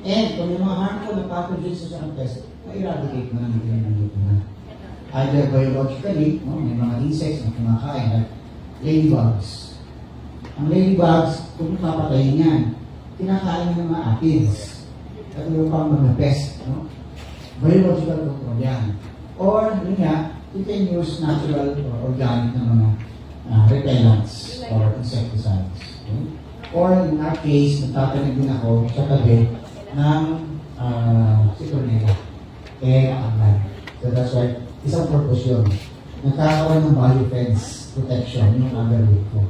And kung yung mga harmful na pathogens sa pest, ma-eradicate mo na, hindi na. Either biologically, no, may mga insects na kumakain, like ladybugs. Ang ladybugs, kung papatayin yan, kinakain ng mga aphids. At yung pang mga pest, no? Biological control yan. Or, yun nga, you can use natural or organic na mga repellents or insecticides. Okay? Or, in our case, nagtatanig din ako sa tabi ng citronella. Kaya nakaklan. So that's why, isang purpose yun. Nagkakaroon ng biofence protection yung underwood ko.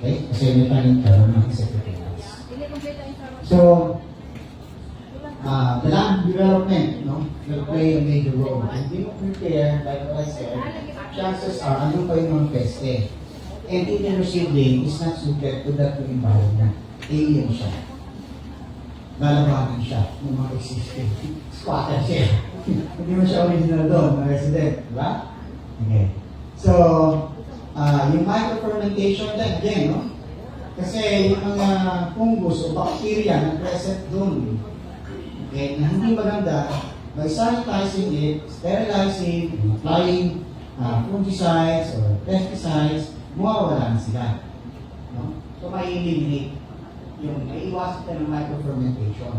Okay? Kasi may tanim ka ng insecticides. So, the land development, no, will play a major role. And if you prepare, like what I said, chances are, ano pa yung mga peste. And Indian seedling is not suited to that environment. Alien siya. Lalabanan siya ng mga existing. Squatter siya. Hindi mo siya original doon, na resident. Diba? Okay. So, yung microfermentation din, again, no? Kasi yung mga fungus o bacteria na present doon, okay, na hindi maganda, by sanitizing it, sterilizing, applying fungicides or pesticides, mawawala na sila. No? So, may eliminate yung maiwasan ka ng microfermentation.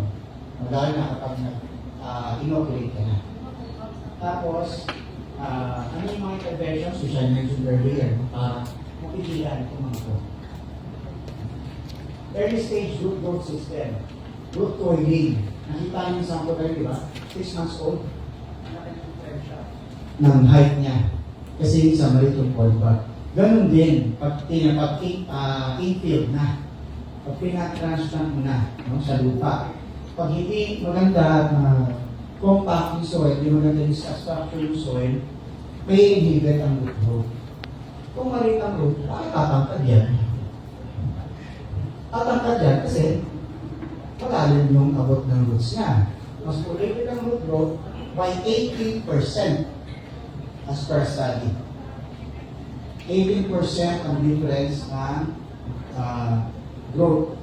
Lalo na kapag inoculate ka na. Tapos, ano yung mga interventions, which I mentioned earlier, para mapigilan itong mga ito. Early stage root growth system. Root coiling. Nakita niyo yung sample kayo, di ba? 6 months old. Ng height niya. Kasi yung sa maliit yung coil bud. Ganun din, pag infield na. Pag pinatransplant mo na, no, sa lupa. Pag hindi maganda at compact yung soil, hindi maganda yung structure yung soil, may inhibit ang root growth. Kung maliit ang root, bakit tatangkad yan? Tatangkad yan kasi malalim yung abot ng roots niya. Mas prolific ang root growth by 18% as per study. 18% ang difference ng growth,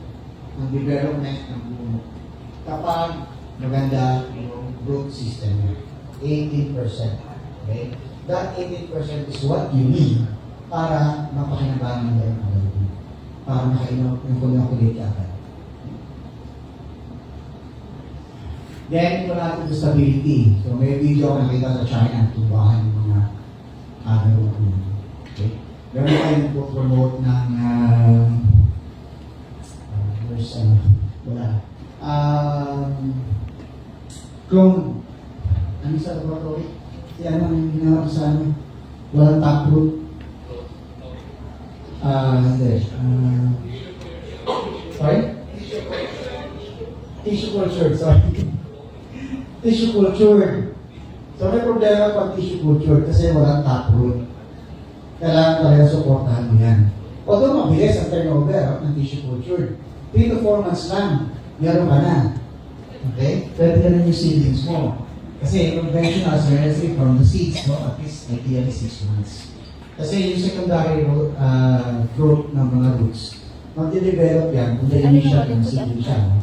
ng development ng puno. Kapag maganda yung growth system niya. 18%. Okay? That 18% is what you need para mapakinabangan nila yung mga para makainokulate agad. Then, ito natin sa stability. So, may video ako nakita sa China, tubahan yung mga agaro. Okay? Meron tayong po-promote ng clone. Ano sa laboratory? Si ano ang ginawa sa ano? Walang taproot. Hindi. Sorry? Tissue culture, sorry. Tissue culture. So may problema pag tissue culture kasi walang taproot. Kailangan talaga supportahan mo yan. Although mabilis ang turnover ng tissue culture. 3 to 4 months lang, meron ka na. Okay? Pwede ka na yung seedlings mo. Kasi conventional seriously from the seeds, no? At least ideally 6 months. Kasi yung secondary growth ng mga roots, magde-develop yan kung initial yung seedling siya, no?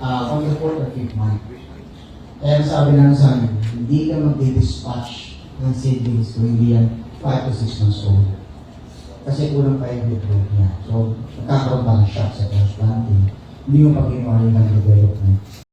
On the 4th or 5th month. Kaya sabi lang sa amin, hindi ka magdi-dispatch ng seedlings kung hindi yan 5 to 6 months old. Kasi kulang pa yung growth niya. So, nagkakaroon ba ng shock sa transplanting? Hindi yung pag-inuha ng development.